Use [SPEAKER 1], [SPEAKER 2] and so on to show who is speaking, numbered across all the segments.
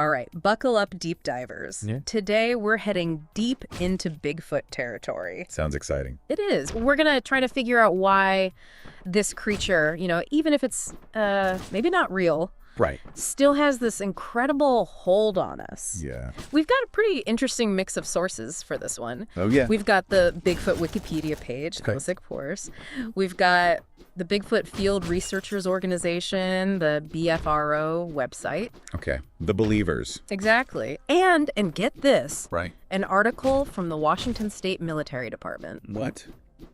[SPEAKER 1] All right, buckle up, deep divers.
[SPEAKER 2] Yeah.
[SPEAKER 1] Today, we're heading deep into Bigfoot territory.
[SPEAKER 2] Sounds exciting.
[SPEAKER 1] It is. We're going to try to figure out why this creature, even if it's maybe not real,
[SPEAKER 2] Right.
[SPEAKER 1] still has this incredible hold on us.
[SPEAKER 2] Yeah.
[SPEAKER 1] We've got a pretty interesting mix of sources for this one.
[SPEAKER 2] Oh, yeah.
[SPEAKER 1] We've got the Bigfoot Wikipedia page,
[SPEAKER 2] Okay.
[SPEAKER 1] of course. We've got the Bigfoot Field Researchers Organization, the BFRO website.
[SPEAKER 2] Okay. The Believers.
[SPEAKER 1] Exactly. And get this,
[SPEAKER 2] Right.
[SPEAKER 1] an article from the Washington State Military Department.
[SPEAKER 2] What?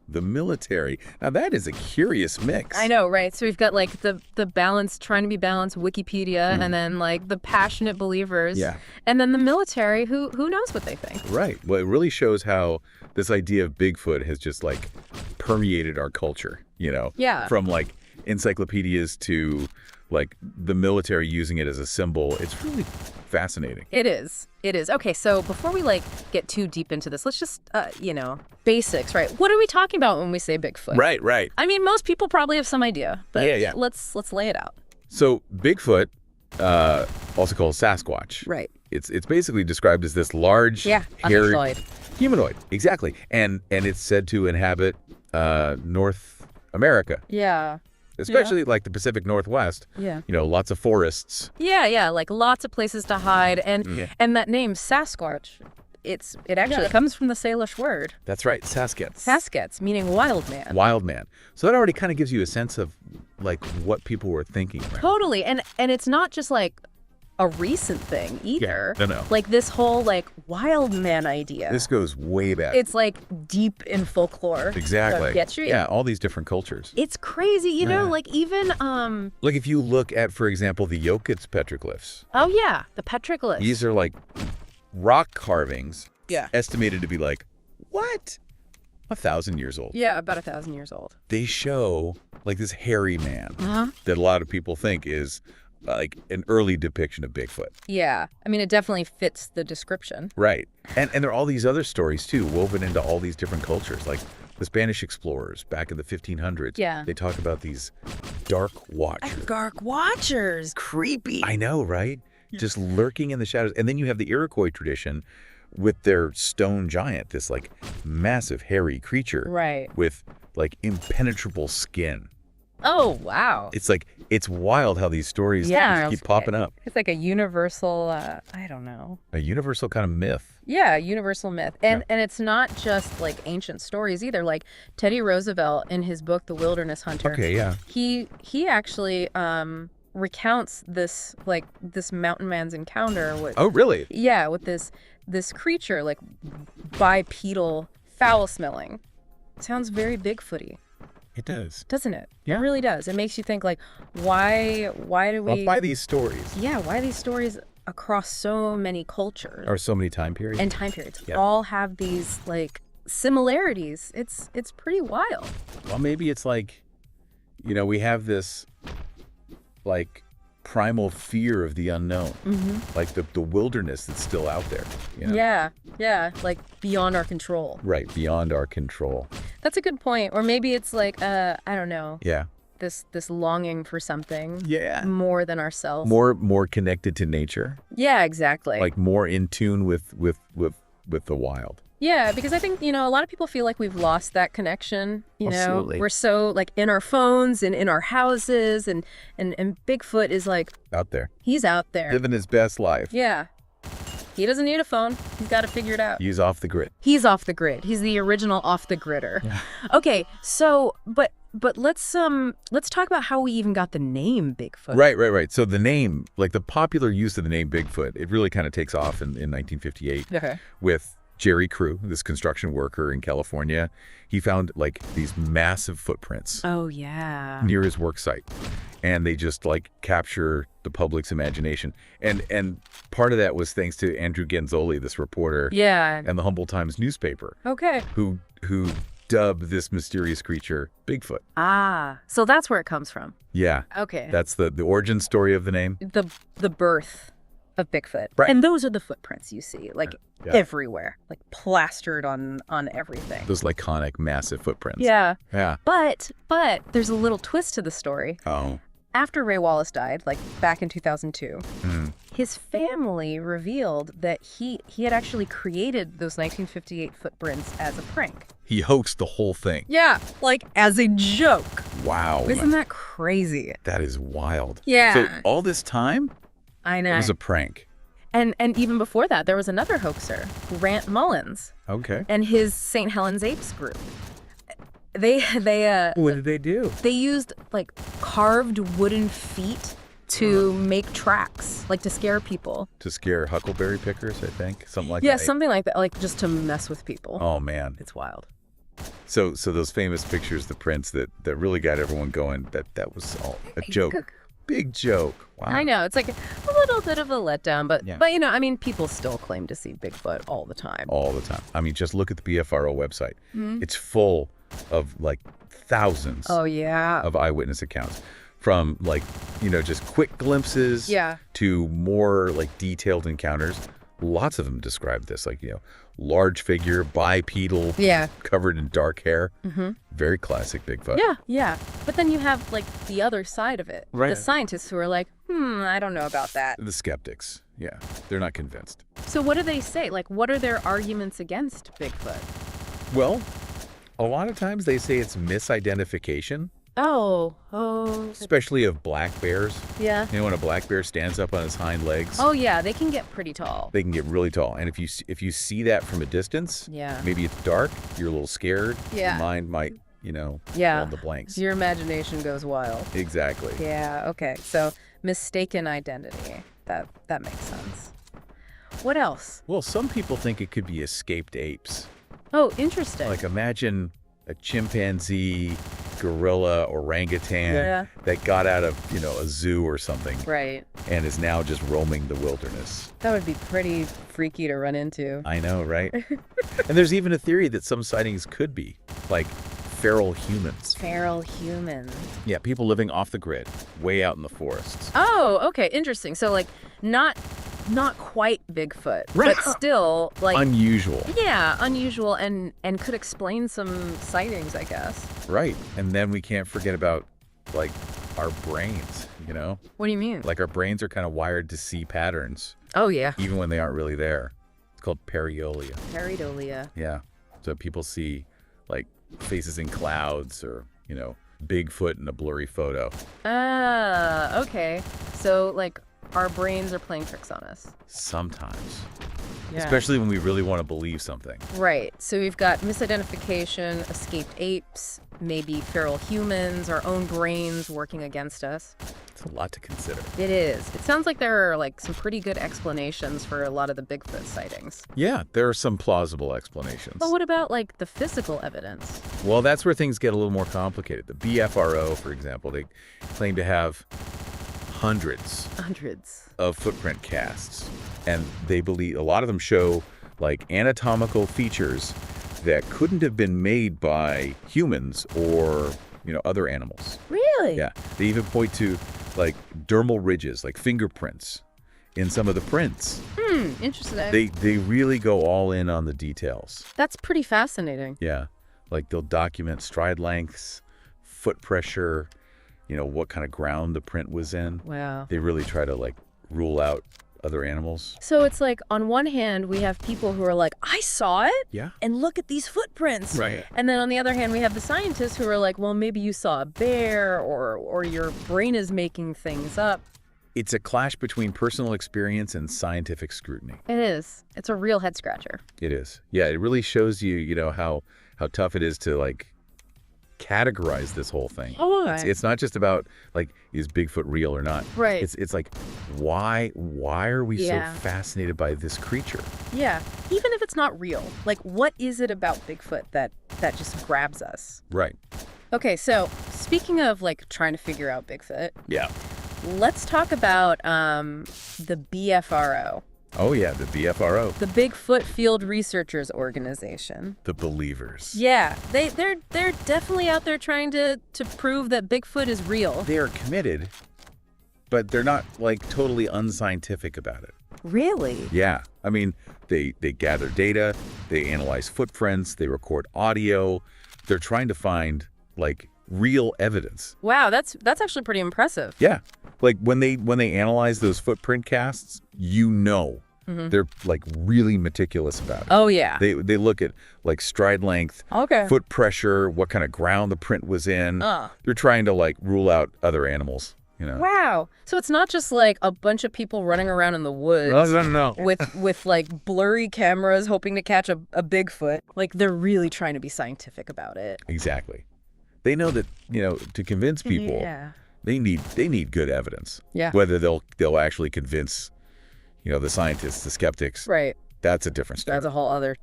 [SPEAKER 2] The military. Now, that is a curious mix.
[SPEAKER 1] I know, right? So we've got like the balance, trying to be balanced Wikipedia, and then like the passionate believers.
[SPEAKER 2] Yeah.
[SPEAKER 1] And then the military, who knows what they think.
[SPEAKER 2] Right. Well, it really shows how this idea of Bigfoot has just like permeated our culture,
[SPEAKER 1] Yeah.
[SPEAKER 2] From like encyclopedias to like the military using it as a symbol. It's really fascinating.
[SPEAKER 1] It is. It is. Okay, so before we get too deep into this, let's just, basics, right? What are we talking about when we say Bigfoot?
[SPEAKER 2] Right.
[SPEAKER 1] I mean, most people probably have some idea, but
[SPEAKER 2] Yeah.
[SPEAKER 1] let's lay it out.
[SPEAKER 2] So Bigfoot, also called Sasquatch.
[SPEAKER 1] Right.
[SPEAKER 2] It's basically described as this large, hairy
[SPEAKER 1] Humanoid.
[SPEAKER 2] humanoid. Exactly. And it's said to inhabit North America,
[SPEAKER 1] Yeah.
[SPEAKER 2] especially like the Pacific Northwest.
[SPEAKER 1] Yeah.
[SPEAKER 2] Lots of forests.
[SPEAKER 1] Yeah, like lots of places to hide, and that name Sasquatch, it actually comes from the Salish word
[SPEAKER 2] That's right, Saskets.
[SPEAKER 1] Saskets, meaning wild man.
[SPEAKER 2] Wild man. So that already kind of gives you a sense of like what people were thinking. Right?
[SPEAKER 1] Totally, and it's not just like a recent thing either.
[SPEAKER 2] Yeah, no.
[SPEAKER 1] Like this whole like wild man idea.
[SPEAKER 2] This goes way back.
[SPEAKER 1] It's like deep in folklore.
[SPEAKER 2] Exactly.
[SPEAKER 1] So get you?
[SPEAKER 2] Yeah, all these different cultures.
[SPEAKER 1] It's crazy, like even
[SPEAKER 2] Like if you look at, for example, the Yokuts petroglyphs.
[SPEAKER 1] oh yeah, the petroglyphs.
[SPEAKER 2] These are like rock carvings.
[SPEAKER 1] Yeah.
[SPEAKER 2] Estimated to be like, what? 1,000 years old.
[SPEAKER 1] Yeah, about 1,000 years old.
[SPEAKER 2] They show like this hairy man
[SPEAKER 1] Uh-huh.
[SPEAKER 2] that a lot of people think is like an early depiction of Bigfoot.
[SPEAKER 1] Yeah, I mean it definitely fits the description.
[SPEAKER 2] Right. And there are all these other stories too, woven into all these different cultures. Like the Spanish explorers back in the 1500s.
[SPEAKER 1] Yeah.
[SPEAKER 2] They talk about these dark watchers.
[SPEAKER 1] Dark Watchers, creepy.
[SPEAKER 2] I know, right? Just lurking in the shadows. And then you have the Iroquois tradition with their stone giant, this like massive hairy creature.
[SPEAKER 1] Right.
[SPEAKER 2] With like impenetrable skin.
[SPEAKER 1] Oh wow.
[SPEAKER 2] It's wild how these stories
[SPEAKER 1] Yeah,
[SPEAKER 2] just keep popping up.
[SPEAKER 1] It's like a universal, I don't know.
[SPEAKER 2] A universal kind of myth.
[SPEAKER 1] Yeah, universal myth. And it's not just like ancient stories either. Like Teddy Roosevelt in his book The Wilderness Hunter.
[SPEAKER 2] Okay, yeah.
[SPEAKER 1] He actually recounts this mountain man's encounter with
[SPEAKER 2] Oh, really?
[SPEAKER 1] yeah, with this creature like bipedal, foul smelling. Sounds very Bigfooty,
[SPEAKER 2] It does.
[SPEAKER 1] doesn't it?
[SPEAKER 2] Yeah.
[SPEAKER 1] It really does. It makes you think like why do we
[SPEAKER 2] Well, by these stories.
[SPEAKER 1] Yeah, why these stories across so many cultures
[SPEAKER 2] Or so many time periods.
[SPEAKER 1] and time periods
[SPEAKER 2] Yeah.
[SPEAKER 1] all have these like similarities. It's pretty wild.
[SPEAKER 2] Well, maybe it's like, we have this like primal fear of the unknown.
[SPEAKER 1] Mm-hmm.
[SPEAKER 2] Like the wilderness that's still out there.
[SPEAKER 1] Yeah, like beyond our control.
[SPEAKER 2] Right, beyond our control.
[SPEAKER 1] That's a good point. Or maybe it's like I don't know,
[SPEAKER 2] Yeah.
[SPEAKER 1] this longing for something
[SPEAKER 2] Yeah.
[SPEAKER 1] more than ourselves.
[SPEAKER 2] More connected to nature.
[SPEAKER 1] Yeah, exactly.
[SPEAKER 2] Like more in tune with the wild.
[SPEAKER 1] Yeah, because I think, a lot of people feel like we've lost that connection,
[SPEAKER 2] Absolutely.
[SPEAKER 1] We're so like in our phones and in our houses and Bigfoot is like,
[SPEAKER 2] Out there.
[SPEAKER 1] he's out there.
[SPEAKER 2] Living his best life.
[SPEAKER 1] Yeah. He doesn't need a phone. He's got to figure it out.
[SPEAKER 2] He's off the grid.
[SPEAKER 1] He's off the grid. He's the original off the gridder. Yeah. Okay, so but let's talk about how we even got the name Bigfoot.
[SPEAKER 2] Right. So the name, like the popular use of the name Bigfoot, it really kind of takes off in 1958
[SPEAKER 1] Okay.
[SPEAKER 2] with Jerry Crew, this construction worker in California. He found like these massive footprints
[SPEAKER 1] Oh yeah.
[SPEAKER 2] near his work site, and they just like capture the public's imagination. And part of that was thanks to Andrew Genzoli, this reporter,
[SPEAKER 1] Yeah.
[SPEAKER 2] and the Humboldt Times newspaper,
[SPEAKER 1] Okay.
[SPEAKER 2] who dubbed this mysterious creature Bigfoot.
[SPEAKER 1] Ah, so that's where it comes from.
[SPEAKER 2] Yeah,
[SPEAKER 1] Okay.
[SPEAKER 2] that's the origin story of the name.
[SPEAKER 1] The birth of Bigfoot.
[SPEAKER 2] Right.
[SPEAKER 1] And those are the footprints you see, like
[SPEAKER 2] Yeah.
[SPEAKER 1] everywhere, like plastered on everything.
[SPEAKER 2] Those iconic, massive footprints.
[SPEAKER 1] Yeah.
[SPEAKER 2] Yeah.
[SPEAKER 1] But there's a little twist to the story.
[SPEAKER 2] Oh.
[SPEAKER 1] After Ray Wallace died, like back in 2002, his family revealed that he had actually created those 1958 footprints as a prank.
[SPEAKER 2] He hoaxed the whole thing.
[SPEAKER 1] Yeah, like as a joke.
[SPEAKER 2] Wow.
[SPEAKER 1] Isn't that crazy?
[SPEAKER 2] That is wild.
[SPEAKER 1] Yeah.
[SPEAKER 2] So all this time,
[SPEAKER 1] I know.
[SPEAKER 2] it was a prank.
[SPEAKER 1] And even before that, there was another hoaxer, Grant Mullins,
[SPEAKER 2] Okay.
[SPEAKER 1] and his St. Helens Apes group. They
[SPEAKER 2] What did they do?
[SPEAKER 1] They used like carved wooden feet to make tracks, like to scare people.
[SPEAKER 2] To scare huckleberry pickers, I think. Something like that.
[SPEAKER 1] Yeah, something like that, like just to mess with people.
[SPEAKER 2] Oh, man.
[SPEAKER 1] It's wild.
[SPEAKER 2] So those famous pictures, the prints that really got everyone going, that was all a joke. Big joke. Wow.
[SPEAKER 1] I know. It's like a little bit of a letdown, but
[SPEAKER 2] Yeah.
[SPEAKER 1] but you know, I mean, people still claim to see Bigfoot all the time.
[SPEAKER 2] All the time. I mean, just look at the BFRO website.
[SPEAKER 1] Mhm.
[SPEAKER 2] It's full of like thousands
[SPEAKER 1] Oh, yeah.
[SPEAKER 2] of eyewitness accounts. From like, just quick glimpses
[SPEAKER 1] Yeah.
[SPEAKER 2] to more like detailed encounters. Lots of them describe this, like, large figure, bipedal,
[SPEAKER 1] Yeah.
[SPEAKER 2] covered in dark hair.
[SPEAKER 1] Mm-hmm.
[SPEAKER 2] Very classic Bigfoot.
[SPEAKER 1] Yeah, yeah. But then you have like the other side of it.
[SPEAKER 2] Right.
[SPEAKER 1] The scientists who are like, I don't know about that.
[SPEAKER 2] The skeptics, yeah, they're not convinced.
[SPEAKER 1] So what do they say? Like, what are their arguments against Bigfoot?
[SPEAKER 2] Well, a lot of times they say it's misidentification,
[SPEAKER 1] Oh.
[SPEAKER 2] especially of black bears.
[SPEAKER 1] Yeah.
[SPEAKER 2] When a black bear stands up on his hind legs,
[SPEAKER 1] Oh, yeah. They can get pretty tall.
[SPEAKER 2] they can get really tall. And if you see that from a distance,
[SPEAKER 1] Yeah.
[SPEAKER 2] maybe it's dark, you're a little scared.
[SPEAKER 1] Yeah.
[SPEAKER 2] Your mind might,
[SPEAKER 1] Yeah.
[SPEAKER 2] fill in the blanks.
[SPEAKER 1] Your imagination goes wild.
[SPEAKER 2] Exactly.
[SPEAKER 1] Yeah. Okay. So mistaken identity. That makes sense. What else?
[SPEAKER 2] Well, some people think it could be escaped apes.
[SPEAKER 1] Oh, interesting.
[SPEAKER 2] Like imagine a chimpanzee, gorilla, orangutan
[SPEAKER 1] Yeah.
[SPEAKER 2] that got out of, a zoo or something
[SPEAKER 1] Right.
[SPEAKER 2] and is now just roaming the wilderness.
[SPEAKER 1] That would be pretty freaky to run into.
[SPEAKER 2] I know, right? And there's even a theory that some sightings could be like feral humans.
[SPEAKER 1] Feral human.
[SPEAKER 2] Yeah, people living off the grid, way out in the forests.
[SPEAKER 1] Oh, okay. Interesting. So like not quite Bigfoot,
[SPEAKER 2] Right.
[SPEAKER 1] but still like
[SPEAKER 2] Unusual.
[SPEAKER 1] yeah, unusual and could explain some sightings, I guess.
[SPEAKER 2] Right. And then we can't forget about like our brains,
[SPEAKER 1] What do you mean?
[SPEAKER 2] Like our brains are kind of wired to see patterns
[SPEAKER 1] Oh yeah.
[SPEAKER 2] even when they aren't really there. It's called pareidolia.
[SPEAKER 1] Pareidolia.
[SPEAKER 2] Yeah. So people see like faces in clouds or, Bigfoot in a blurry photo.
[SPEAKER 1] Ah, okay. So like our brains are playing tricks on us.
[SPEAKER 2] Sometimes.
[SPEAKER 1] Yeah.
[SPEAKER 2] Especially when we really want to believe something.
[SPEAKER 1] Right. So we've got misidentification, escaped apes, maybe feral humans, our own brains working against us.
[SPEAKER 2] It's a lot to consider.
[SPEAKER 1] It is. It sounds like there are like some pretty good explanations for a lot of the Bigfoot sightings.
[SPEAKER 2] Yeah, there are some plausible explanations.
[SPEAKER 1] But what about like the physical evidence?
[SPEAKER 2] Well, that's where things get a little more complicated. The BFRO, for example, they claim to have hundreds of footprint casts. And they believe a lot of them show like anatomical features that couldn't have been made by humans or, other animals.
[SPEAKER 1] Really?
[SPEAKER 2] Yeah. They even point to like dermal ridges, like fingerprints in some of the prints.
[SPEAKER 1] Interesting.
[SPEAKER 2] They really go all in on the details.
[SPEAKER 1] That's pretty fascinating.
[SPEAKER 2] Yeah. Like they'll document stride lengths, foot pressure, what kind of ground the print was in.
[SPEAKER 1] Wow.
[SPEAKER 2] They really try to like rule out other animals.
[SPEAKER 1] So it's like on one hand, we have people who are like, I saw it.
[SPEAKER 2] Yeah.
[SPEAKER 1] And look at these footprints.
[SPEAKER 2] Right.
[SPEAKER 1] And then on the other hand, we have the scientists who are like, well, maybe you saw a bear or your brain is making things up.
[SPEAKER 2] It's a clash between personal experience and scientific scrutiny.
[SPEAKER 1] It is. It's a real head scratcher.
[SPEAKER 2] It is. Yeah, it really shows you, how tough it is to like categorize this whole thing.
[SPEAKER 1] Oh,
[SPEAKER 2] It's not just about like, is Bigfoot real or not?
[SPEAKER 1] Right.
[SPEAKER 2] It's like, why are we
[SPEAKER 1] Yeah.
[SPEAKER 2] so fascinated by this creature?
[SPEAKER 1] Yeah. Even if it's not real, like what is it about Bigfoot that just grabs us?
[SPEAKER 2] Right.
[SPEAKER 1] Okay, so speaking of like trying to figure out Bigfoot,
[SPEAKER 2] Yeah.
[SPEAKER 1] let's talk about the BFRO.
[SPEAKER 2] Oh yeah, the BFRO,
[SPEAKER 1] The Bigfoot Field Researchers Organization.
[SPEAKER 2] the believers.
[SPEAKER 1] Yeah, they're definitely out there trying to prove that Bigfoot is real.
[SPEAKER 2] They are committed, but they're not like totally unscientific about it.
[SPEAKER 1] Really?
[SPEAKER 2] Yeah, I mean, they gather data, they analyze footprints, they record audio. They're trying to find like real evidence.
[SPEAKER 1] Wow, that's actually pretty impressive.
[SPEAKER 2] Yeah. Like when they analyze those footprint casts, they're like really meticulous about it.
[SPEAKER 1] Oh, yeah.
[SPEAKER 2] They look at like stride length, foot pressure, what kind of ground the print was in. They're trying to like rule out other animals.
[SPEAKER 1] Wow. So it's not just like a bunch of people running around in the woods
[SPEAKER 2] no.
[SPEAKER 1] with like blurry cameras hoping to catch a Bigfoot. Like they're really trying to be scientific about it.
[SPEAKER 2] Exactly. They know that, to convince people, they need good evidence.
[SPEAKER 1] Yeah.
[SPEAKER 2] Whether they'll actually convince, the scientists, the skeptics.
[SPEAKER 1] Right.
[SPEAKER 2] That's a different story.
[SPEAKER 1] That's a whole other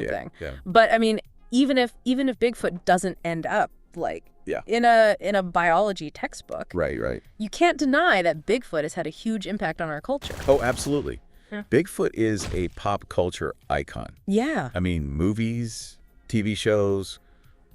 [SPEAKER 1] thing.
[SPEAKER 2] Yeah.
[SPEAKER 1] But I mean, even if Bigfoot doesn't end up like in a biology textbook,
[SPEAKER 2] right,
[SPEAKER 1] you can't deny that Bigfoot has had a huge impact on our culture.
[SPEAKER 2] Oh, absolutely. Yeah. Bigfoot is a pop culture icon.
[SPEAKER 1] Yeah.
[SPEAKER 2] I mean, movies, TV shows,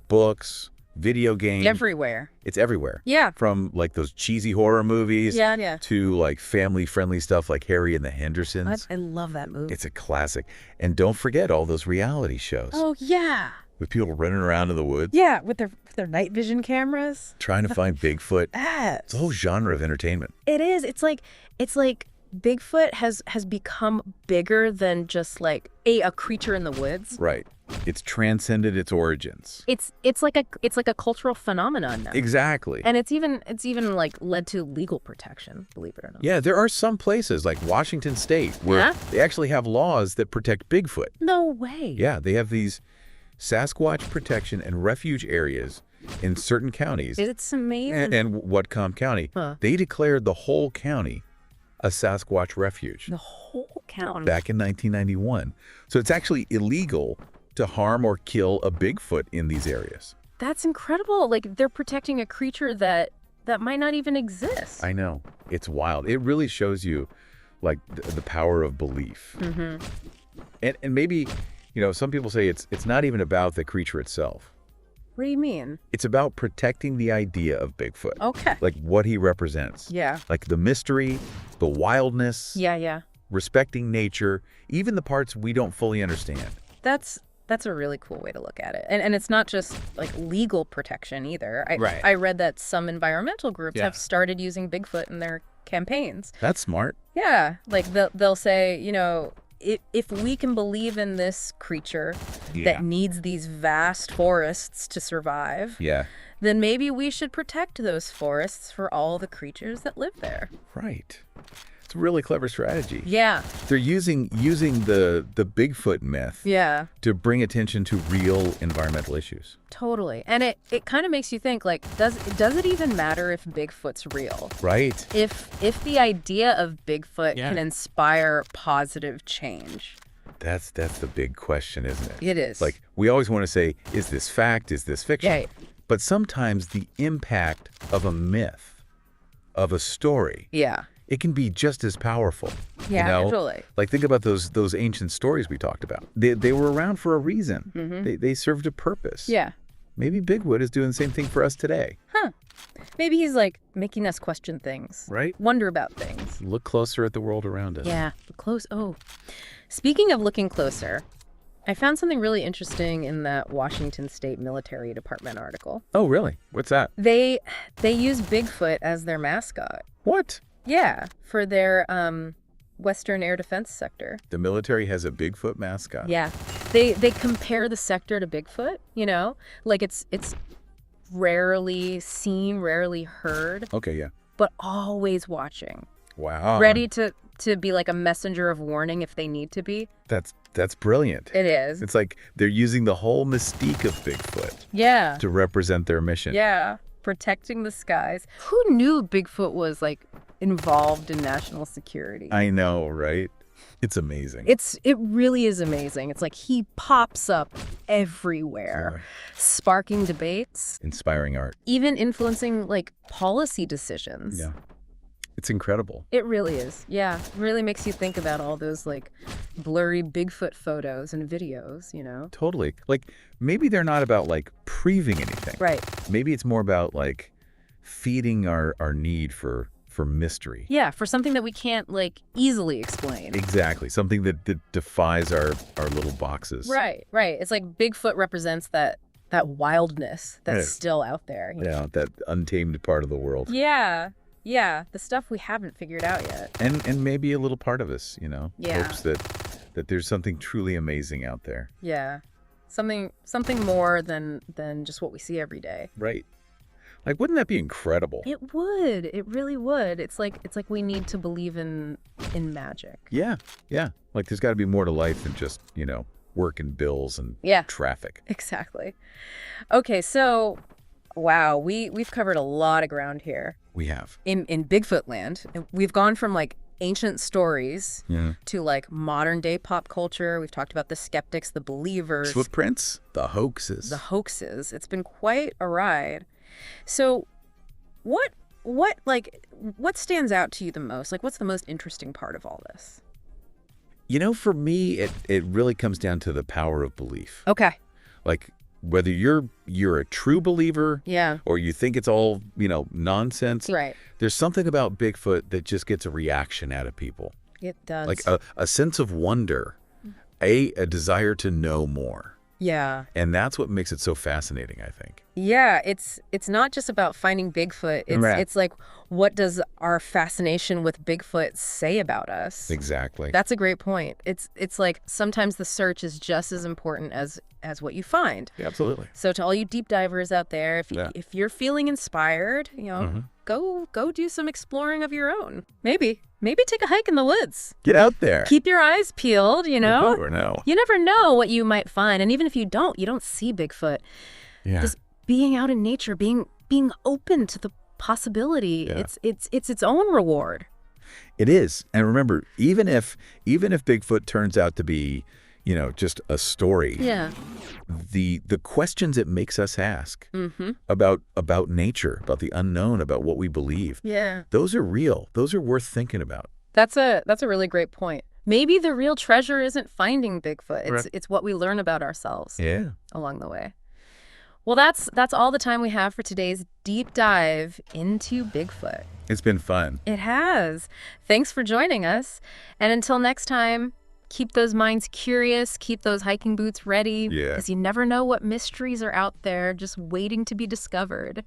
[SPEAKER 2] books, video games.
[SPEAKER 1] Everywhere.
[SPEAKER 2] It's everywhere.
[SPEAKER 1] Yeah.
[SPEAKER 2] From like those cheesy horror movies to like family-friendly stuff like Harry and the Hendersons.
[SPEAKER 1] I love that movie.
[SPEAKER 2] It's a classic. And don't forget all those reality shows.
[SPEAKER 1] Oh, yeah.
[SPEAKER 2] With people running around in the woods.
[SPEAKER 1] Yeah, with their night vision cameras.
[SPEAKER 2] Trying to find Bigfoot.
[SPEAKER 1] Yes.
[SPEAKER 2] It's a whole genre of entertainment.
[SPEAKER 1] It is. It's like Bigfoot has become bigger than just like a creature in the woods.
[SPEAKER 2] Right. It's transcended its origins.
[SPEAKER 1] It's like a cultural phenomenon now.
[SPEAKER 2] Exactly.
[SPEAKER 1] And it's even like led to legal protection, believe it or not.
[SPEAKER 2] Yeah, there are some places like Washington State where they actually have laws that protect Bigfoot.
[SPEAKER 1] No way.
[SPEAKER 2] Yeah, they have these Sasquatch protection and refuge areas in certain counties.
[SPEAKER 1] It's amazing.
[SPEAKER 2] And Whatcom County. They declared the whole county a Sasquatch refuge.
[SPEAKER 1] The whole county.
[SPEAKER 2] Back in 1991. So it's actually illegal to harm or kill a Bigfoot in these areas.
[SPEAKER 1] That's incredible. Like they're protecting a creature that might not even exist.
[SPEAKER 2] I know. It's wild. It really shows you like the power of belief.
[SPEAKER 1] Mm-hmm.
[SPEAKER 2] And maybe, some people say it's not even about the creature itself.
[SPEAKER 1] What do you mean?
[SPEAKER 2] It's about protecting the idea of Bigfoot.
[SPEAKER 1] Okay.
[SPEAKER 2] Like what he represents.
[SPEAKER 1] Yeah.
[SPEAKER 2] Like the mystery, the wildness.
[SPEAKER 1] Yeah.
[SPEAKER 2] Respecting nature, even the parts we don't fully understand.
[SPEAKER 1] That's a really cool way to look at it. And it's not just like legal protection either.
[SPEAKER 2] Right.
[SPEAKER 1] I read that some environmental groups have started using Bigfoot in their campaigns.
[SPEAKER 2] That's smart.
[SPEAKER 1] Yeah. Like they'll say, if we can believe in this creature that needs these vast forests to survive, then maybe we should protect those forests for all the creatures that live there.
[SPEAKER 2] Right. It's a really clever strategy.
[SPEAKER 1] Yeah.
[SPEAKER 2] They're using the Bigfoot myth to bring attention to real environmental issues.
[SPEAKER 1] Totally. And it kind of makes you think, like, does it even matter if Bigfoot's real?
[SPEAKER 2] Right.
[SPEAKER 1] If the idea of Bigfoot can inspire positive change.
[SPEAKER 2] That's the big question, isn't it?
[SPEAKER 1] It is.
[SPEAKER 2] Like, we always want to say, is this fact? Is this fiction?
[SPEAKER 1] Right.
[SPEAKER 2] But sometimes the impact of a myth, of a story, it can be just as powerful.
[SPEAKER 1] Yeah, totally.
[SPEAKER 2] Like think about those ancient stories we talked about. They were around for a reason.
[SPEAKER 1] Mm-hmm.
[SPEAKER 2] They served a purpose.
[SPEAKER 1] Yeah.
[SPEAKER 2] Maybe Bigfoot is doing the same thing for us today.
[SPEAKER 1] Huh. Maybe he's like making us question things.
[SPEAKER 2] Right.
[SPEAKER 1] Wonder about things.
[SPEAKER 2] Look closer at the world around us.
[SPEAKER 1] Yeah. Speaking of looking closer, I found something really interesting in that Washington State Military Department article.
[SPEAKER 2] Oh, really? What's that?
[SPEAKER 1] They use Bigfoot as their mascot.
[SPEAKER 2] What?
[SPEAKER 1] Yeah, for their Western Air Defense Sector.
[SPEAKER 2] The military has a Bigfoot mascot.
[SPEAKER 1] Yeah. They compare the sector to Bigfoot, Like it's rarely seen, rarely heard.
[SPEAKER 2] Okay, yeah.
[SPEAKER 1] But always watching.
[SPEAKER 2] Wow.
[SPEAKER 1] Ready to be like a messenger of warning if they need to be.
[SPEAKER 2] That's brilliant.
[SPEAKER 1] It is.
[SPEAKER 2] It's like they're using the whole mystique of Bigfoot.
[SPEAKER 1] Yeah.
[SPEAKER 2] To represent their mission.
[SPEAKER 1] Yeah. Protecting the skies. Who knew Bigfoot was like involved in national security?
[SPEAKER 2] I know, right? It's amazing.
[SPEAKER 1] It really is amazing. It's like he pops up everywhere, sparking debates,
[SPEAKER 2] inspiring art,
[SPEAKER 1] even influencing like policy decisions.
[SPEAKER 2] Yeah. It's incredible.
[SPEAKER 1] It really is. Yeah. It really makes you think about all those like blurry Bigfoot photos and videos,
[SPEAKER 2] Totally. Like maybe they're not about like proving anything.
[SPEAKER 1] Right.
[SPEAKER 2] Maybe it's more about like feeding our need for mystery.
[SPEAKER 1] Yeah, for something that we can't like easily explain.
[SPEAKER 2] Exactly. Something that defies our little boxes.
[SPEAKER 1] Right. It's like Bigfoot represents that that wildness that's still out there.
[SPEAKER 2] Yeah, that untamed part of the world.
[SPEAKER 1] Yeah. Yeah, the stuff we haven't figured out yet.
[SPEAKER 2] And maybe a little part of us, hopes that there's something truly amazing out there.
[SPEAKER 1] Yeah. Something more than just what we see every day.
[SPEAKER 2] Right. Like, wouldn't that be incredible?
[SPEAKER 1] It would. It really would. It's like we need to believe in magic.
[SPEAKER 2] Yeah. Yeah. Like, there's got to be more to life than just, work and bills and traffic.
[SPEAKER 1] Exactly. Okay, so wow, we've covered a lot of ground here.
[SPEAKER 2] We have.
[SPEAKER 1] In Bigfoot land. We've gone from like ancient stories to like modern day pop culture. We've talked about the skeptics, the believers.
[SPEAKER 2] Footprints, the hoaxes.
[SPEAKER 1] It's been quite a ride. So what stands out to you the most? Like, what's the most interesting part of all this?
[SPEAKER 2] For me, it really comes down to the power of belief.
[SPEAKER 1] Okay.
[SPEAKER 2] Like, whether you're a true believer or you think it's all, nonsense.
[SPEAKER 1] Right.
[SPEAKER 2] There's something about Bigfoot that just gets a reaction out of people.
[SPEAKER 1] It does.
[SPEAKER 2] Like a sense of wonder, a desire to know more.
[SPEAKER 1] Yeah.
[SPEAKER 2] And that's what makes it so fascinating, I think.
[SPEAKER 1] Yeah, it's not just about finding Bigfoot. It's like, what does our fascination with Bigfoot say about us?
[SPEAKER 2] Exactly.
[SPEAKER 1] That's a great point. It's like sometimes the search is just as important as what you find.
[SPEAKER 2] Yeah, absolutely.
[SPEAKER 1] So to all you deep divers out there, if you're feeling inspired, go do some exploring of your own. Maybe take a hike in the woods.
[SPEAKER 2] Get out there.
[SPEAKER 1] Keep your eyes peeled,
[SPEAKER 2] You never know.
[SPEAKER 1] You never know what you might find. And even if you don't see Bigfoot.
[SPEAKER 2] Yeah.
[SPEAKER 1] Just being out in nature, being open to the possibility, it's its own reward.
[SPEAKER 2] It is. And remember, even if Bigfoot turns out to be, just a story.
[SPEAKER 1] Yeah.
[SPEAKER 2] The questions it makes us ask about nature, about the unknown, about what we believe.
[SPEAKER 1] Yeah.
[SPEAKER 2] Those are real. Those are worth thinking about.
[SPEAKER 1] That's a really great point. Maybe the real treasure isn't finding Bigfoot. It's what we learn about ourselves along the way. Well, that's all the time we have for today's deep dive into Bigfoot.
[SPEAKER 2] It's been fun.
[SPEAKER 1] It has. Thanks for joining us. And until next time, keep those minds curious, keep those hiking boots ready, because you never know what mysteries are out there just waiting to be discovered.